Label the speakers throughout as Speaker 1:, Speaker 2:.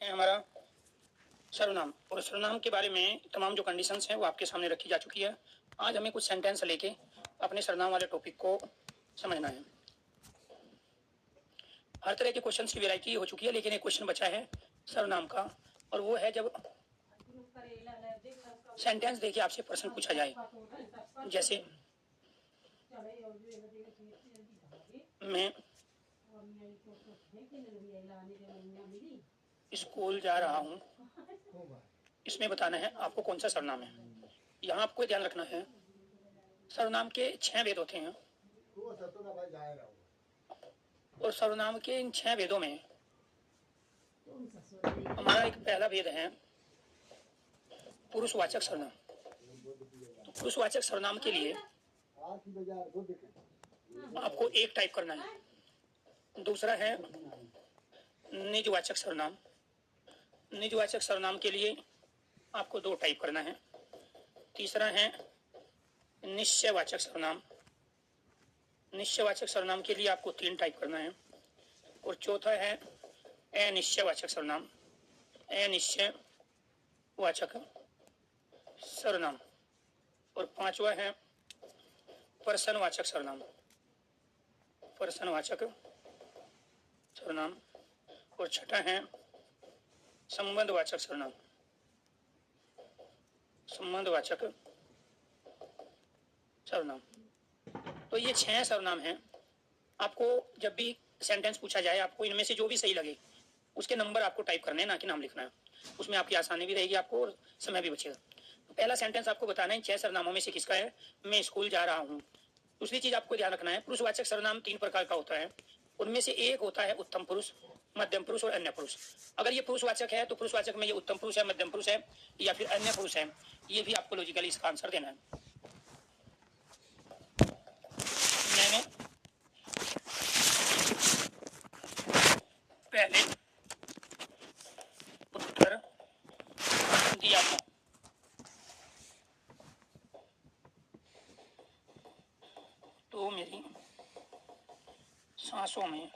Speaker 1: है हमारा सर्वनाम, और सर्वनाम के बारे में तमाम जो कंडीशंस हैं वो आपके सामने रखी जा चुकी है। आज हमें कुछ सेंटेंस लेके अपने सर्वनाम वाले टॉपिक को समझना है। हर तरह के क्वेश्चंस की वैरायटी हो चुकी है, लेकिन एक क्वेश्चन बचा है सर्वनाम का, और वो है जब सेंटेंस देखिए आपसे प्रश्न पूछा जाए, जैसे मैं स्कूल जा रहा हूँ, इसमें बताना है आपको कौन सा सर्वनाम है। यहाँ आपको ध्यान रखना है सर्वनाम के 6 भेद होते हैं, और सर्वनाम के इन 6 भेदों में हमारा एक पहला भेद है पुरुषवाचक सर्वनाम। तो पुरुषवाचक सर्वनाम के लिए आपको एक टाइप करना है। दूसरा है निजवाचक सर्वनाम। निजवाचक सर्वनाम के लिए आपको 2 टाइप करना है। तीसरा है निश्चयवाचक सर्वनाम। निश्चयवाचक सर्वनाम के लिए आपको 3 टाइप करना है। और चौथा है अनिश्चयवाचक सर्वनाम। अनिश्चयवाचक सर्वनाम। और 5वां है प्रश्नवाचक सर्वनाम। प्रश्नवाचक सर्वनाम। और 6ठा है संबंधवाचक सर्वनाम। संबंधवाचक सर्वनाम। तो ये 6 सर्वनाम हैं। आपको जब भी सेंटेंस पूछा जाए, आपको इनमें से जो भी सही लगे उसके नंबर आपको टाइप करने हैं, ना कि नाम लिखना है। उसमें आपकी आसानी भी रहेगी आपको और समय भी बचेगा। तो पहला सेंटेंस आपको बताना है 6 सर्वनामों में से किसका है, मैं स्कूल जा रहा हूँ। दूसरी चीज आपको ध्यान रखना है, पुरुषवाचक सर्वनाम 3 प्रकार का होता है। उनमें से एक होता है उत्तम पुरुष, मध्यम पुरुष और अन्य पुरुष। अगर ये पुरुषवाचक है तो पुरुषवाचक में ये उत्तम पुरुष है, मध्यम पुरुष है या फिर अन्य पुरुष है, ये भी आपको लॉजिकली इसका आंसर देना है। मैंने पहले उत्तर दिया था। तो मेरी सांसों में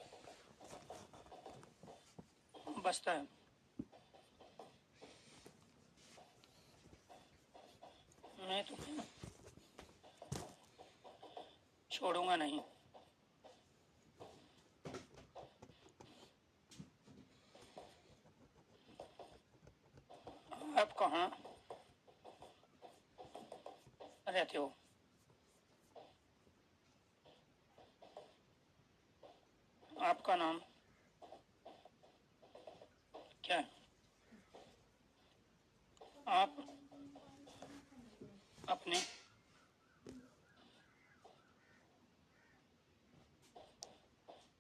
Speaker 1: बसता है। मैं तुम्हें छोड़ूंगा नहीं। आप कहाँ रहते हो? आपका नाम क्या है? आप अपने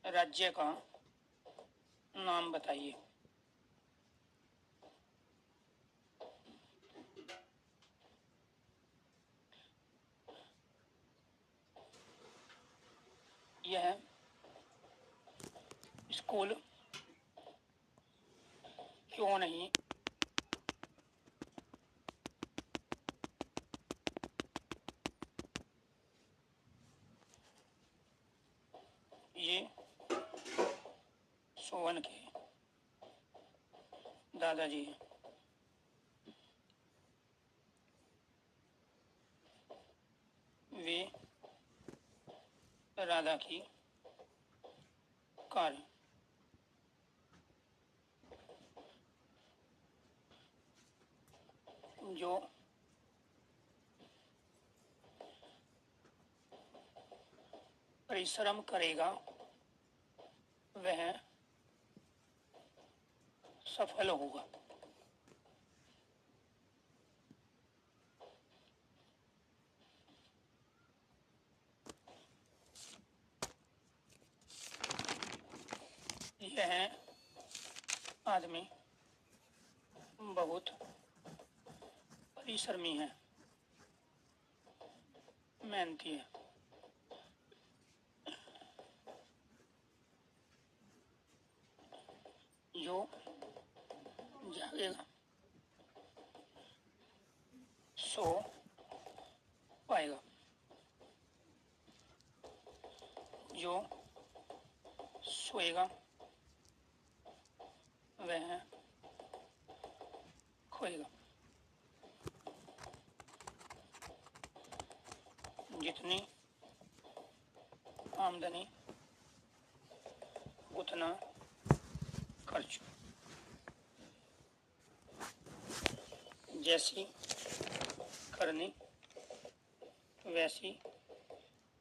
Speaker 1: राज्य का नाम बताइए। यह स्कूल क्यों नहीं ये सोवन के दादाजी हैं। वे राधा की कार। जो परिश्रम करेगा वह सफल होगा। यह आदमी बहुत परिश्रमी है, मेहनती है। जो जागेगा सो पाएगा। जो सोएगा वह जैसी करनी वैसी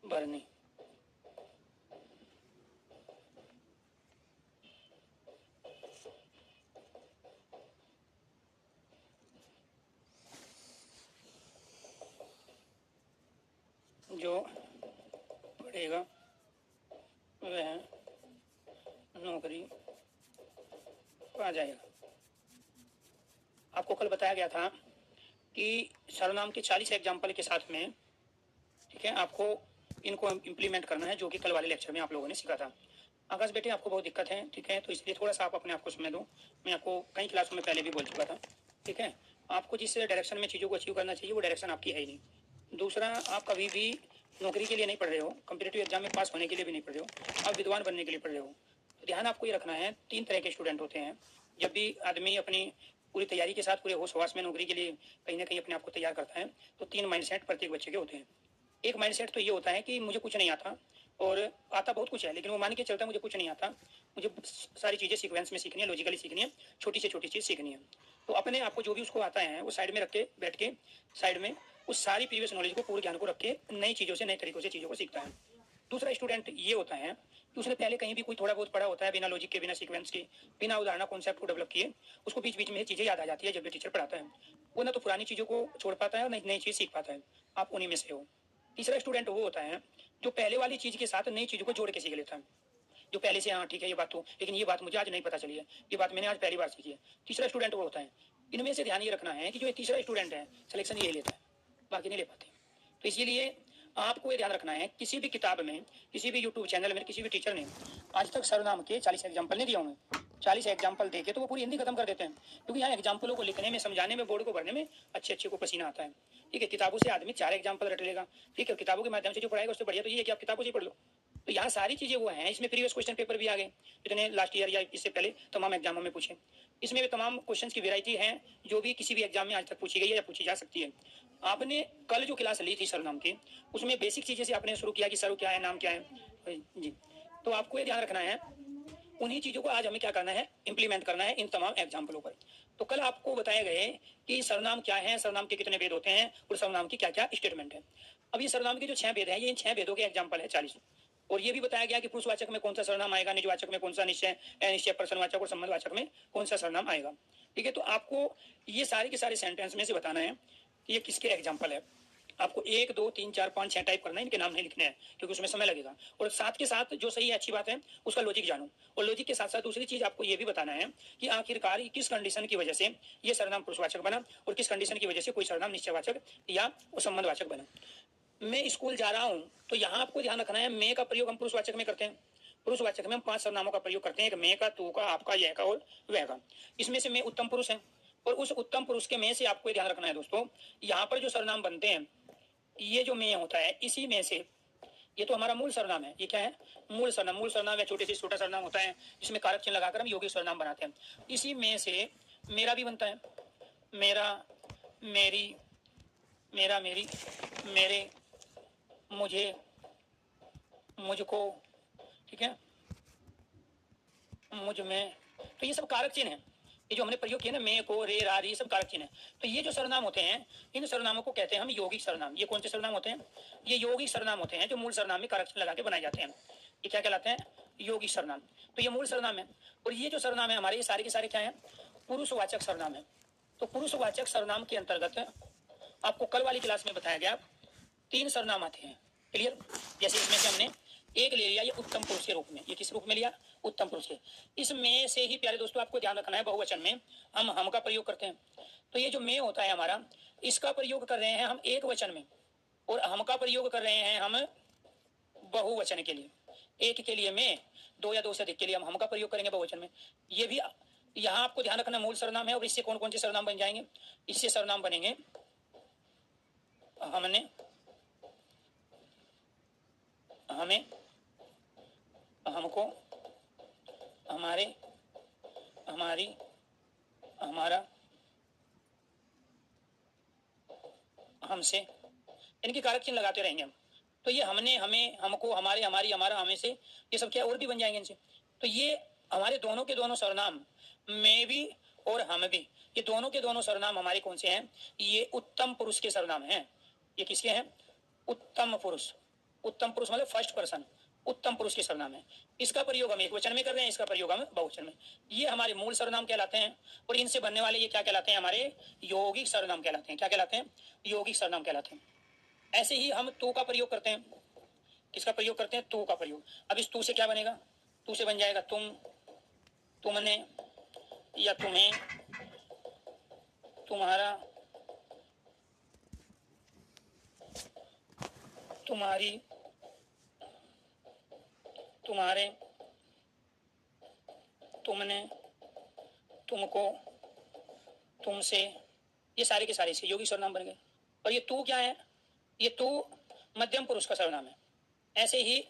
Speaker 1: भरनी। जो पढ़ेगा वह नौकरी पा जाएगा। आपको कल बताया गया था कि सर्वनाम के 40 एग्जाम्पल के साथ में, ठीक है, आपको इनको इम्प्लीमेंट करना है, जो कि कल वाले लेक्चर में आप लोगों ने सीखा था। आकाश बेटे आपको बहुत दिक्कत है, ठीक है, तो इसलिए थोड़ा सा आप अपने आप को समय दो। मैं आपको कई क्लासों में पहले भी बोल चुका था, ठीक है। आपको जिस डायरेक्शन में चीज़ों को अचीव करना चाहिए वो डायरेक्शन आपकी है ही नहीं। दूसरा, आप कभी भी नौकरी के लिए नहीं पढ़ रहे हो, कॉम्पिटिटिव एग्जाम में पास होने के लिए भी नहीं पढ़ रहे हो, आप विद्वान बनने के लिए पढ़ रहे हो। तो ध्यान आपको ये रखना है, 3 तरह के स्टूडेंट होते हैं। जब भी आदमी अपनी पूरी तैयारी के साथ पूरे होश हवास में नौकरी के लिए कहीं ना कहीं अपने आप को तैयार करता है, तो 3 माइंडसेट प्रत्येक बच्चे के होते हैं। एक माइंडसेट तो ये होता है कि मुझे कुछ नहीं आता, और आता बहुत कुछ है, लेकिन वो मान के चलता है मुझे कुछ नहीं आता, मुझे सारी चीज़ें सीक्वेंस में सीखनी है, लॉजिकली सीखनी है, छोटी से छोटी चीज़ सीखनी है। तो अपने आप को जो भी उसको आता है वो साइड में रख के बैठ के साइड में उस सारी प्रीवियस नॉलेज को, पूरे ज्ञान को रख के नई चीज़ों से, नए तरीकों से चीज़ों को सीखता है। दूसरा स्टूडेंट ये होता है कि उसने पहले कहीं भी कोई थोड़ा बहुत पढ़ा होता है, बिना लॉजिक के, बिना सीक्वेंस के, बिना उदाहरण कॉन्सेप्ट को डेवलप किए, उसको बीच बीच में चीज़ें याद आ जाती है जब भी टीचर पढ़ाता है। वो ना तो पुरानी चीज़ों को छोड़ पाता है और नई चीज़ सीख पाता है। आप उन्हीं में से हो। तीसरा स्टूडेंट वो होता है जो पहले वाली चीज़ के साथ नई चीज़ों को जोड़ के सीख लेता है, जो पहले से, हाँ ठीक है ये बात तो, लेकिन ये बात मुझे आज नहीं पता चली है, ये बात मैंने आज पहली बार सीखी है। तीसरा स्टूडेंट वो होता है। इनमें से ध्यान ये रखना है कि जो तीसरा स्टूडेंट है सिलेक्शन ये लेता है, बाकी नहीं ले पाते। तो इसीलिए आपको ये ध्यान रखना है, किसी भी किताब में, किसी भी यूट्यूब चैनल में, किसी भी टीचर ने आज तक सर्वनाम के 40 एग्जाम्पल नहीं दिया होंगे। 40 एग्जाम्पल देके तो वो पूरी हिंदी खत्म कर देते हैं, क्योंकि यहाँ एग्जाम्पलों को लिखने में, समझाने में, बोर्ड को भरने में अच्छे को पसीना आता है। ठीक है, किताबों से आदमी 4 एग्जाम्पल रट लेगा, ठीक है, किताबों के माध्यम से जो पढ़ाएगा उससे बढ़िया तो ये है कि आप किताबों से पढ़ लो। तो यहाँ सारी चीजें वो हैं। इसमें प्रीवियस क्वेश्चन पेपर भी आ गए, जितने लास्ट ईयर या इससे पहले तमाम एग्जामों में पूछे। इसमें भी तमाम क्वेश्चंस की वैरायटी है, जो भी किसी भी एग्जाम में आज तक पूछी गई है या पूछी जा सकती है। आपने कल जो क्लास ली थी सर्वनाम की, उसमें बेसिक चीजें से आपने शुरू किया कि सर्व क्या है, नाम क्या है जी। तो आपको ये ध्यान रखना है, उन्हीं चीजों को आज हमें क्या करना है, इंप्लीमेंट करना है इन तमाम एग्जाम्पलों पर। तो कल आपको बताया गए कि सर्वनाम क्या है, सर्वनाम के कितने भेद होते हैं, और सर्वनाम की क्या क्या स्टेटमेंट है। अब ये सर्वनाम के जो 6 भेद हैं, ये इन 6 भेदों के एग्जाम्पल है 40। और ये भी बताया गया कि पुरुषवाचक में कौन सा सर्वनाम आएगा, निजवाचक में कौन सा, निश्चय, अनिश्चय, प्रश्नवाचक और संबंधवाचक में कौन सा सर्वनाम आएगा। ठीक है, तो आपको ये सारे के सारे सेंटेंस में से बताना है कि ये किसके एग्जाम्पल है। आपको 1 2 3 4 5 6 टाइप करना है, इनके नाम नहीं लिखने हैं क्योंकि उसमें समय लगेगा। और साथ के साथ जो सही है, अच्छी बात है, उसका लॉजिक जानो। और लॉजिक के साथ साथ दूसरी चीज आपको ये भी बताना है कि आखिरकार किस कंडीशन की वजह से ये सर्वनाम पुरुषवाचक बना और किस कंडीशन की वजह से कोई सर्वनाम निश्चयवाचक या संबंधवाचक बना। मैं स्कूल जा रहा हूँ, तो यहाँ आपको ध्यान रखना है, मैं का प्रयोग हम पुरुषवाचक में करते हैं। पुरुषवाचक में हम 5 सर्वनामों का प्रयोग करते हैं, एक मैं का, तू का, आपका, यह का और वह का। इसमें से मैं उत्तम पुरुष है, और उस उत्तम पुरुष के मैं से आपको ध्यान रखना है दोस्तों, यहाँ पर जो सर्वनाम बनते हैं, ये जो मैं होता है, इसी में से, ये तो हमारा मूल सर्वनाम है। ये क्या है, मूल सर्वनाम। मूल सर्वनाम या छोटे से छोटा सर्वनाम होता है जिसमें कारक चिन्ह लगाकर हम यौगिक सर्वनाम बनाते हैं। इसी में से मेरा भी बनता है, मेरा, मेरी, मेरा, मेरी, मेरे, मुझे, मुझको, ठीक है, मुझ में। तो ये सब कारक चिन्ह है, ये जो हमने प्रयोग किया ना, मैं को, रे, रा, ये सब कारक चिन्ह है। तो ये जो सर्वनाम होते हैं, इन सर्वनामों को कहते हैं हम यौगिक सर्वनाम। ये कौन से सर्वनाम होते हैं, ये यौगिक सर्वनाम होते हैं जो मूल सर्वनाम में कारक चिन्ह लगा के बनाए जाते हैं। ये क्या कहलाते हैं, यौगिक सर्वनाम। तो ये मूल सर्वनाम है। और ये जो सर्वनाम है हमारे, ये सारे के सारे क्या है, पुरुषवाचक सर्वनाम है। तो पुरुषवाचक सर्वनाम के अंतर्गत आपको कल वाली क्लास में बताया गया 3 सर्वनाम आते हैं। क्लियर। जैसे इसमें से हमने एक ले लिया, ये उत्तम पुरुष के रूप में। ये किस रूप में लिया, उत्तम पुरुष के। इसमें से ही प्यारे दोस्तों आपको ध्यान रखना है, बहुवचन में हम का प्रयोग करते हैं। तो ये जो मैं होता है हमारा, इसका प्रयोग कर रहे हैं हम एक वचन में, और हम का प्रयोग कर रहे हैं हम बहुवचन के लिए। एक के लिए मैं, 2 या 2 से अधिक के लिए हम का प्रयोग करेंगे बहुवचन में। ये भी यहाँ आपको ध्यान रखना मूल सर्वनाम है। और इससे कौन कौन से सर्वनाम बन जाएंगे, इससे सर्वनाम बनेंगे हमने, हमें, हमको, हमारे, हमारी, हमारा, हमसे। इनके कारक चिन्ह लगाते रहेंगे हम। तो ये हमने, हमें, हमको, हमारे, हमारी, हमारा, हमें से, ये सब क्या और भी बन जाएंगे इनसे। तो ये हमारे दोनों के दोनों सर्वनाम, मैं भी और हम भी, ये दोनों के दोनों सर्वनाम हमारे कौन से हैं? ये उत्तम पुरुष के सर्वनाम हैं। ये किसके हैं? उत्तम पुरुष। उत्तम पुरुष मतलब फर्स्ट पर्सन, उत्तम पुरुष के सर्वनाम है। इसका प्रयोग हम एक वचन में कर रहे हैं, इसका प्रयोग हम बहुवचन में। ये हमारे मूल सर्वनाम कहलाते हैं और इनसे बनने वाले ये क्या कहलाते हैं? हमारे यौगिक सर्वनाम कहलाते हैं। क्या कहलाते हैं? यौगिक सर्वनाम कहलाते हैं। ऐसे ही हम तू का प्रयोग करते हैं। किसका प्रयोग करते हैं? तू का प्रयोग। अब इस तू से क्या बनेगा? तू से बन जाएगा तुम, तुमने, या तुम्हें, तुम्हारा, तुम्हारी, तुम्हारे, तुमने, तुमको, तुमसे, ये सारे के सारे इसके यौगिक सर्वनाम बन गए। और ये तू क्या है? ये तू मध्यम पुरुष का सर्वनाम है। ऐसे ही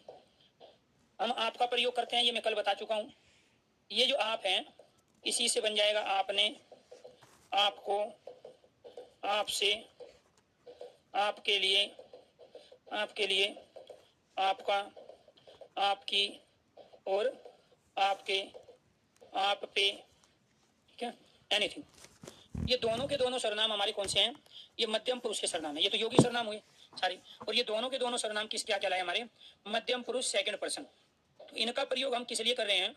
Speaker 1: हम आपका प्रयोग करते हैं, ये मैं कल बता चुका हूं। ये जो आप हैं, इसी से बन जाएगा आपने, आपको, आपसे, आपके लिए, आपके लिए, आपका, आपकी, और आपके, आप पे, ठीक है, एनीथिंग। ये दोनों के दोनों सर्वनाम हमारे कौन से हैं? ये मध्यम पुरुष के सर्वनाम है। ये तो योगी सर्वनाम हुए सारे, और ये दोनों के दोनों सर्वनाम किस क्या कहलाए? हमारे मध्यम पुरुष सेकंड पर्सन। तो इनका प्रयोग हम किस लिए कर रहे हैं?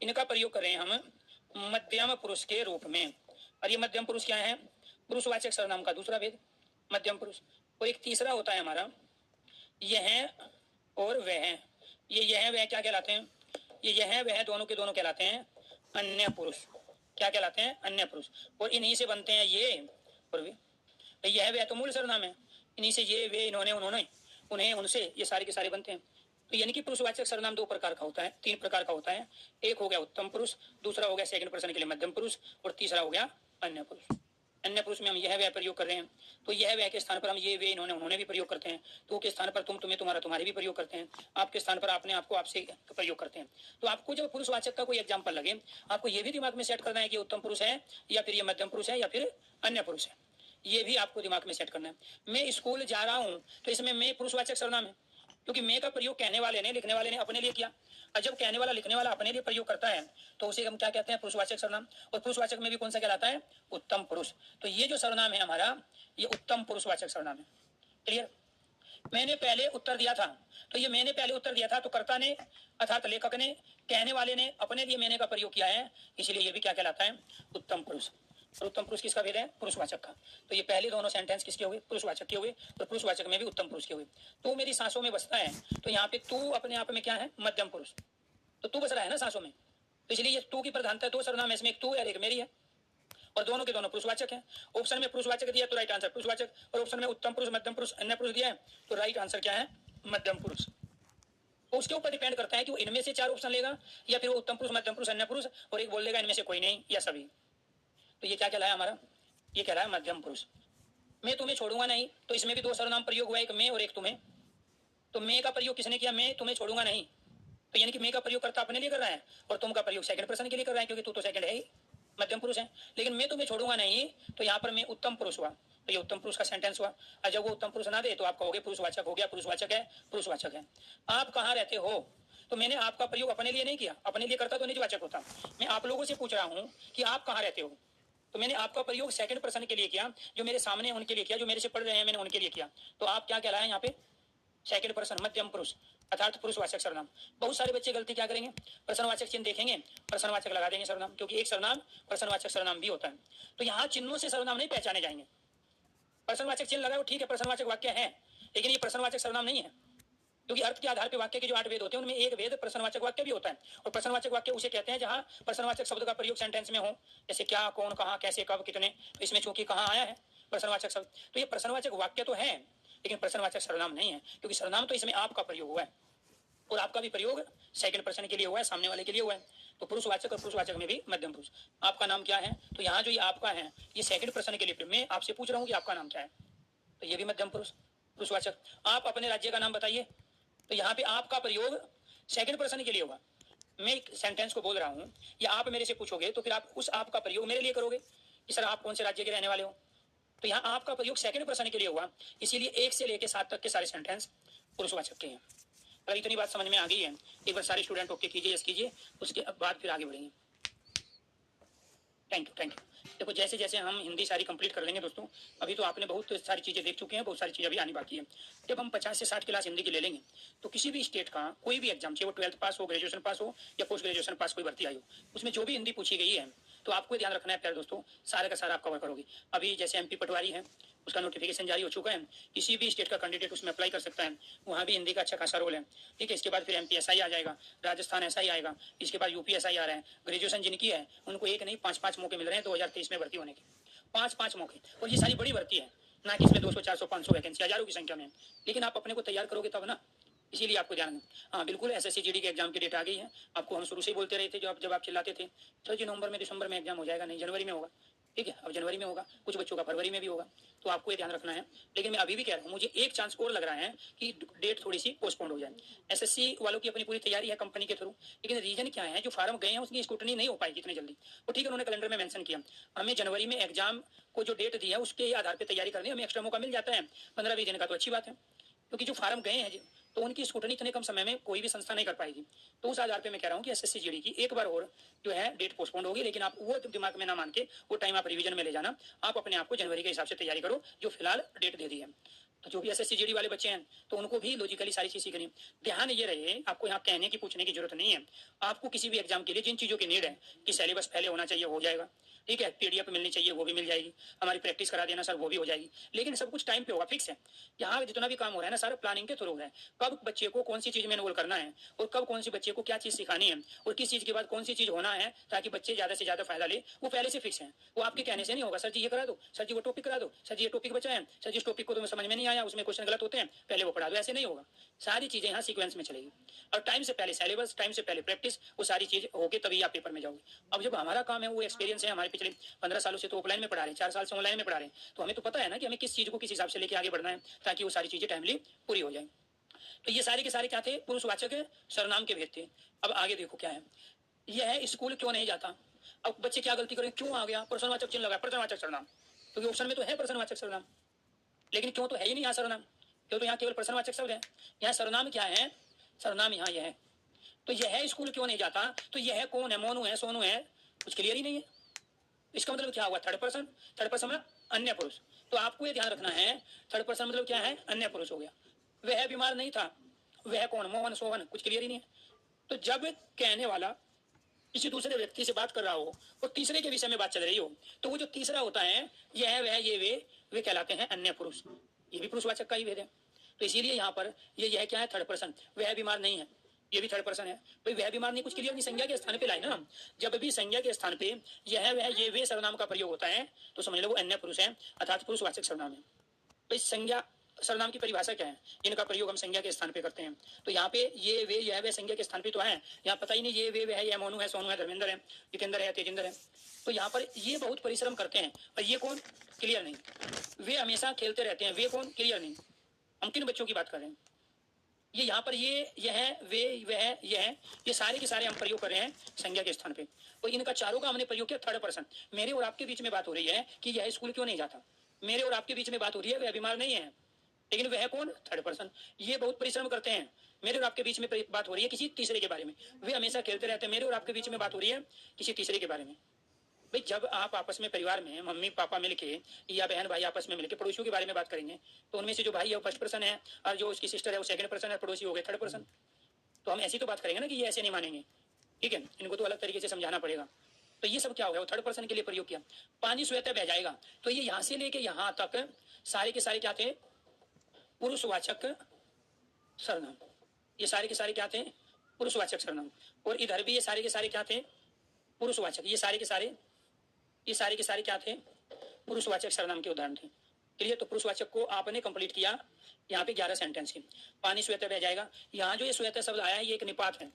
Speaker 1: इनका प्रयोग कर रहे हैं हम मध्यम पुरुष के रूप में। और ये मध्यम पुरुष क्या है? पुरुषवाचक सर्वनाम का दूसरा भेद, मध्यम पुरुष। और एक तीसरा होता है हमारा यह और वह। ये यह वह क्या कहलाते हैं? ये यह वह दोनों के दोनों कहलाते हैं अन्य पुरुष। क्या कहलाते हैं? अन्य पुरुष। और इन्हीं से बनते हैं ये और वे। यह वह तो मूल सर्वनाम है, इन्हीं से ये वे, इन्होंने, उन्होंने, उन्हें, उनसे, ये सारे के सारे बनते हैं। तो यानी कि पुरुषवाचक सर्वनाम दो प्रकार का होता है, तीन प्रकार का होता है। एक हो गया उत्तम पुरुष, दूसरा हो गया सेकंड पर्सन के लिए मध्यम पुरुष, और तीसरा हो गया अन्य पुरुष। अन्य पुरुष में हम यह वह प्रयोग कर रहे हैं। तो यह वह के स्थान पर हम ये वे, इन्होंने, उन्होंने भी प्रयोग करते हैं। तो के स्थान पर तुम, तुम्हें, तुम्हारा, तुम्हारे भी प्रयोग करते हैं। आपके स्थान पर आपने, आपको, आपसे प्रयोग करते हैं। तो आपको जब पुरुषवाचक का कोई एग्जाम्पल लगे, आपको ये भी दिमाग में सेट करना है कि उत्तम पुरुष है, या फिर ये मध्यम पुरुष है, या फिर अन्य पुरुष है। ये भी आपको दिमाग में सेट करना है। मैं स्कूल जा रहा हूं, तो इसमें मैं पुरुषवाचक सर्वनाम है, क्योंकि मैं का प्रयोग कहने वाले ने, लिखने वाले ने अपने लिए किया। और जब कहने वाला, लिखने वाला अपने लिए प्रयोग करता है, तो उसे हम क्या कहते हैं? पुरुषवाचक सर्वनाम। और पुरुषवाचक में भी कौन सा कहलाता है? उत्तम पुरुष। तो ये जो सर्वनाम है हमारा, ये उत्तम पुरुषवाचक सर्वनाम है। क्लियर? मैंने पहले उत्तर दिया था, तो ये मैंने पहले उत्तर दिया था, तो कर्ता ने अर्थात लेखक ने, कहने वाले ने अपने लिए मैंने का प्रयोग किया है, इसलिए ये भी क्या कहलाता है? उत्तम पुरुष। और उत्तम पुरुष किसका भेद है? पुरुषवाचक का। तो ये पहले दोनों सेंटेंस किसके हुए? पुरुषवाचक के हुए, और पुरुषवाचक में भी उत्तम पुरुष के हुए। तो मेरी सांसों में बसता है, तो यहाँ पे तू अपने आप में क्या है? मध्यम पुरुष। तो तू बस रहा है ना सांसों में, तो इसलिए ये तू की प्रधानता, दो सर्वनाम है इसमें, एक तू है और एक मेरी है, और दोनों के दोनों पुरुषवाचक है। ऑप्शन में पुरुषवाचक दिया तो राइट आंसर पुरुषवाचक, और ऑप्शन में उत्तम पुरुष, मध्यम पुरुष, अन्य पुरुष दिया है, तो राइट आंसर क्या है? मध्यम पुरुष। तो उसके ऊपर डिपेंड करता है कि वो इनमें से चार ऑप्शन लेगा, या फिर वो उत्तम पुरुष, मध्यम पुरुष, अन्य पुरुष, और एक बोल देगा इनमें से कोई नहीं या सभी। तो ये क्या कहलाया हमारा? ये कहलाया मध्यम पुरुष। मैं तुम्हें छोड़ूंगा नहीं, तो इसमें भी दो सर्वनाम प्रयोग हुआ, एक मैं और एक तुम्हें। तो मैं का प्रयोग किसने किया? मैं तुम्हें छोड़ूंगा नहीं। तो यानी कि मैं का प्रयोग करता अपने लिए कर रहा है, और तुम का प्रयोग सेकंड पर्सन के लिए कर रहा है, क्योंकि तू तो सेकंड है ही, मध्यम पुरुष है। लेकिन मैं तुम्हें छोड़ूंगा नहीं, तो यहाँ पर मैं उत्तम पुरुष हुआ, तो ये उत्तम पुरुष का सेंटेंस हुआ। और जब वो उत्तम पुरुष ना दे, तो आप कहोगे पुरुषवाचक हो गया, पुरुषवाचक है, पुरुषवाचक है। आप कहाँ रहते हो? तो मैंने आपका प्रयोग अपने लिए नहीं किया, अपने लिए करता तो निजवाचक होता। मैं आप लोगों से पूछ रहा हूँ कि आप कहाँ रहते हो, तो मैंने आपका प्रयोग सेकंड पर्सन के लिए किया, जो मेरे सामने उनके लिए किया, जो मेरे से पढ़ रहे हैं मैंने उनके लिए किया। तो आप क्या कहलाए यहाँ पे? सेकंड पर्सन, मध्यम पुरुष, अर्थात पुरुषवाचक सर्वनाम। बहुत सारे बच्चे गलती क्या करेंगे? प्रश्नवाचक चिन्ह देखेंगे, प्रश्नवाचक लगा देंगे सर्वनाम, क्योंकि एक सर्वनाम प्रश्नवाचक सर्वनाम भी होता है। तो यहाँ चिन्हों से सर्वनाम नहीं पहचाने जाएंगे। प्रश्नवाचक चिन्ह लगाओ, ठीक है, प्रश्नवाचक वाक्य है, लेकिन ये प्रश्नवाचक सर्वनाम नहीं है, क्योंकि अर्थ के आधार पर वाक्य के जो 8 वेद होते हैं, उनमें एक वेद प्रश्नवाचक वाक्य भी होता है। और प्रश्नवाचक वाक्य उसे कहते हैं जहां प्रश्नवाचक शब्द का प्रयोग सेंटेंस में हो, जैसे क्या, कौन, कहां, कैसे, कब, कितने। तो इसमें चूंकि कहां आया है प्रश्नवाचक शब्द, तो ये प्रश्नवाचक वाक्य तो है, लेकिन प्रश्नवाचक सर्वनाम नहीं है, क्योंकि सर्वनाम तो इसमें आपका प्रयोग हुआ है, और आपका भी प्रयोग सेकंड पर्सन के लिए हुआ है, सामने वाले के लिए हुआ है। तो पुरुषवाचक और पुरुषवाचक में भी मध्यम पुरुष। आपका नाम क्या है? तो यहाँ जो ये आपका है, ये सेकंड पर्सन के लिए, मैं आपसे पूछ रहा हूँ कि आपका नाम क्या है, तो ये भी मध्यम पुरुष, पुरुषवाचक। आप अपने राज्य का नाम बताइए, तो यहाँ पे आपका प्रयोग सेकंड पर्सन के लिए होगा। मैं एक सेंटेंस को बोल रहा हूँ, या आप मेरे से पूछोगे, तो फिर आप उस आपका प्रयोग मेरे लिए करोगे कि सर आप कौन से राज्य के रहने वाले हो। तो यहाँ आपका प्रयोग सेकंड पर्सन के लिए हुआ, इसीलिए 1 से लेकर 7 तक के सारे सेंटेंस पुरुषवाचक के हैं। अगर इतनी बात समझ में आ गई है, एक बार सारे स्टूडेंट ओके कीजिए, यस कीजिए, उसके बाद फिर आगे बढ़ेंगे। Thank you, thank you. देखो जैसे जैसे हम हिंदी सारी कंप्लीट कर लेंगे दोस्तों, अभी तो आपने बहुत सारी चीज़ें देख चुके हैं, बहुत सारी चीज़ें अभी आनी बाकी है। जब हम 50 से 60 क्लास हिंदी की ले लेंगे तो किसी भी स्टेट का कोई भी एग्जाम, चाहे वो 12th पास हो, ग्रेजुएशन पास हो या पोस्ट ग्रेजुएशन पास कोई भर्ती आई हो, उसमें जो भी हिंदी पूछी गई है तो आपको ध्यान रखना है प्यारे दोस्तों, सारे का सारा आप कवर करोगे। अभी जैसे एमपी पटवारी है, उसका नोटिफिकेशन जारी हो चुका है, किसी भी स्टेट का कैंडिडेट उसमें अप्लाई कर सकता है, वहाँ भी हिंदी का अच्छा खासा रोल है। ठीक है, इसके बाद फिर एमपीएसआई आ जाएगा, राजस्थान एसआई आएगा, इसके बाद यूपीएसआई आ रहा है। ग्रेजुएशन जिनकी है उनको एक नहीं 5-5 मौके मिल रहे हैं 2023 में भर्ती होने के, 5-5 मौके। और ये सारी बड़ी भर्ती है ना कि इसमें 200, 400, 500 वैकेंसी हजारों की संख्या में, लेकिन आप अपने को तैयार करोगे तब ना, इसीलिए आपको ध्यान। हाँ बिल्कुल, एसएससी जीडी के एग्जाम की डेट आ गई है। आपको हम शुरू से ही बोलते रहे थे, जब आप चिल्लाते थे सर जी नवंबर में दिसंबर में एग्जाम हो जाएगा, नहीं जनवरी में होगा। ठीक है, अब जनवरी में होगा, कुछ बच्चों का फरवरी में भी होगा, तो आपको ये ध्यान रखना है। लेकिन मैं अभी भी कह रहा हूँ, मुझे एक चांस और लग रहा है कि डेट थोड़ी सी पोस्टपोन हो जाए। एसएससी वालों की अपनी पूरी तैयारी है कंपनी के थ्रू, लेकिन रीजन क्या है, जो फार्म गए हैं उसकी स्क्रूटनी नहीं हो पाएगी इतनी जल्दी। वो ठीक है, उन्होंने कैलेंडर में मेंशन किया हमें जनवरी में एग्जाम को जो डेट दी है उसके आधार पर तैयारी करनी, हमें एक्स्ट्रा मौका मिल जाता है 15-20 दिन का, तो अच्छी बात है। क्योंकि जो फार्म गए हैं तो उनकी स्क्रूटनी इतने कम समय में कोई भी संस्था नहीं कर पाएगी। तो उस आधार पे मैं कह रहा हूँ कि एसएससी जीडी की एक बार और जो है डेट पोस्टपोन होगी, लेकिन आप वो दिमाग में ना मान के वो टाइम आप रिवीजन में ले जाना, आप अपने आप को जनवरी के हिसाब से तैयारी करो जो फिलहाल डेट दे दी है। तो जो भी एसएससी जीडी वाले बच्चे हैं तो उनको भी लॉजिकली सारी चीज सीखनी। ध्यान ये रहे, आपको यहाँ कहने की पूछने की जरूरत नहीं है। आपको किसी भी एग्जाम के लिए जिन चीजों की नीड है कि सिलेबस पहले होना चाहिए, हो जाएगा। ठीक है, पीडीएफ मिलनी चाहिए, वो भी मिल जाएगी। हमारी प्रैक्टिस करा देना सर, वो भी हो जाएगी। लेकिन सब कुछ टाइम पे होगा, फिक्स है। यहाँ जितना भी काम हो रहा है ना सारा प्लानिंग के थ्रू हो रहा है। कब बच्चे को कौन सी चीज में इन्वॉल्व करना है और कब कौन सी बच्चे को क्या चीज सिखानी है और किस चीज के बाद कौन सी चीज होना है ताकि बच्चे ज्यादा से ज्यादा फायदा ले, वो पहले से फिक्स है। वो आपके कहने से नहीं होगा सर जी ये करा दो, सर जी वो टॉपिक करा दो, सर जी ये टॉपिक बचा है, सर जी इस टॉपिक को तुम्हें समझ में नहीं आया, उसमें क्वेश्चन गलत होते हैं, पहले वो पढ़ा दो। ऐसे नहीं होगा, सारी चीजें यहाँ सीक्वेंस में चलेगी। और टाइम से पहले सिलेबस, टाइम से पहले प्रैक्टिस, वो सारी चीज होगी तभी आप पेपर में जाओगे। अब जब हमारा काम है, वो एक्सपीरियंस है हमारे पिछले 15 सालों से, तो ऑफलाइन में पढ़ा रहे हैं, 4 साल से ऑनलाइन में पढ़ा रहे हैं, तो हमें तो पता है ना कि हमें किस चीज को किस हिसाब से लेके आगे बढ़ना है ताकि वो सारी चीजें टाइमली पूरी हो जाए। तो ये सारे के सारे क्या थे, पुरुषवाचक सर्वनाम के भेद थे। अब आगे देखो क्या है, यह है स्कूल क्यों नहीं जाता। अब बच्चे क्या गलती करें, क्यों आ गया प्रश्नवाचक चिन्ह लगा, प्रश्नवाचक सर्वनाम, क्योंकि ऑप्शन में तो है प्रश्नवाचक सर्वनाम, लेकिन क्यों तो है ही नहीं यहाँ सर्वनाम, क्यों तो यहाँ केवल प्रश्नवाचक शब्द है। यहाँ सर्वनाम क्या है, सर्वनाम यहाँ यह है। तो यह है स्कूल क्यों नहीं जाता, तो यह कौन है, मोनू है, सोनू है, कुछ क्लियर ही नहीं है। इसका मतलब क्या हुआ, थर्ड पर्सन। थर्ड पर्सन मतलब अन्य पुरुष। तो आपको ये ध्यान रखना है, थर्ड पर्सन मतलब क्या है, अन्य पुरुष हो गया। वह बीमार नहीं था, वह कौन, मोहन, सोहन, कुछ क्लियर ही नहीं है। तो जब कहने वाला किसी दूसरे व्यक्ति से बात कर रहा हो और तीसरे के विषय में बात चल रही हो, तो वो जो तीसरा होता है, यह, वह, ये, वे कहलाते हैं अन्य पुरुष। ये भी पुरुषवाचक का ही भेद है। तो इसीलिए यहाँ पर यह क्या है, थर्ड पर्सन। वह बीमार नहीं है, ये भी थर्ड पर्सन है। भाई वह बीमार नहीं, कुछ क्लियर नहीं, संज्ञा के स्थान पे लाए ना। जब भी संज्ञा के स्थान पे यह, वह, ये, वे सर्वनाम का प्रयोग होता है तो समझ लो वो अन्य पुरुष है, अर्थात पुरुषवाचक सर्वनाम है। भाई संज्ञा सर्वनाम की परिभाषा क्या है, इनका प्रयोग हम संज्ञा के स्थान पे करते हैं। तो यहाँ पे ये, वे, यह, वे संज्ञा के स्थान पे तो है, यहाँ पता ही नहीं ये, वे, वह, यह मोनू है, सोनू है, धर्मेंद्र है, जितेंद्र है, तेजिंदर है। तो यहाँ पर ये बहुत परिश्रम करते हैं और ये कौन, क्लियर नहीं। वे हमेशा खेलते रहते हैं, वे कौन, क्लियर नहीं। हम किन बच्चों की बात कर रहे हैं, ये यहाँ पर यह, वे, वह, यह, ये सारे के सारे हम प्रयोग कर रहे हैं संज्ञा के स्थान पे। और इनका चारों का हमने प्रयोग किया थर्ड पर्सन। मेरे और आपके बीच में बात हो रही है कि यह स्कूल क्यों नहीं जाता, मेरे और आपके बीच में बात हो रही है वह बीमार नहीं है, लेकिन वह कौन, थर्ड पर्सन। ये बहुत परिश्रम करते हैं। मेरे और आपके बीच में बात हो रही है किसी तीसरे के बारे में, वे हमेशा खेलते रहते हैं। मेरे और आपके बीच में बात हो रही है किसी तीसरे के बारे में। भाई जब आप आपस में परिवार में मम्मी पापा मिलके या बहन भाई आपस में मिलके पड़ोसियों के बारे में बात करेंगे, तो उनमें से जो भाई है वो फर्स्ट पर्सन है और जो उसकी सिस्टर है वो सेकंड पर्सन है, पड़ोसी हो गए थर्ड पर्सन। तो हम ऐसी तो बात करेंगे ना कि ये ऐसे नहीं मानेंगे। ठीक है, इनको तो अलग तरीके से समझाना पड़ेगा। तो ये सब क्या हो गया, वो थर्ड पर्सन के लिए प्रयोग किया। पानी स्वतः बह जाएगा, तो ये यहाँ से लेके यहाँ तक सारे के सारे क्या थे, पुरुषवाचक सर्वनाम। ये सारे के सारे क्या थे, पुरुषवाचक सर्वनाम। और इधर भी ये सारे के सारे क्या थे, पुरुषवाचक। ये सारे के सारे क्या थे, पुरुषवाचक सर्वनाम के उदाहरण थे। क्लियर। तो पुरुषवाचक को आपने कंप्लीट किया यहाँ पे 11 सेंटेंस की। पानी स्वतः बह जाएगा, यहाँ जो ये स्वतः शब्द आया है ये एक निपात है,